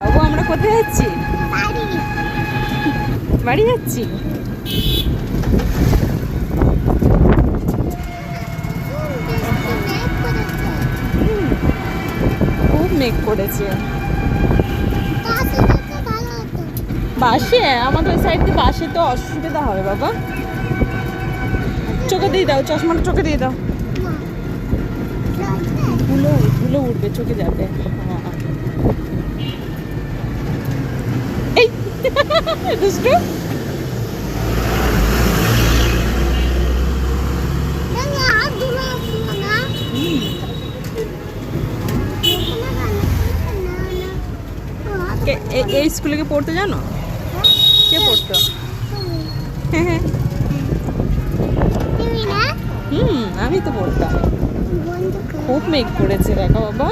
বাবু আমরা কোথায় যাচ্ছি? বাড়ি যাচ্ছি। খুব মেঘ করেছে। বাসে আমাদের ওই সাইড দিয়ে বাসে তো অসুবিধা হবে বাবা। চোখে দিয়ে দাও, চশমাটা চোখে দিয়ে দাও। ধুলো ধুলো উঠবে, চোখে যাবে। এই দুষ্টু। এই স্কুলে কি পড়তে জানো? কে পড়তো? আমি তো পড়তাম। খুব মেঘ করেছে, দেখা বাবা।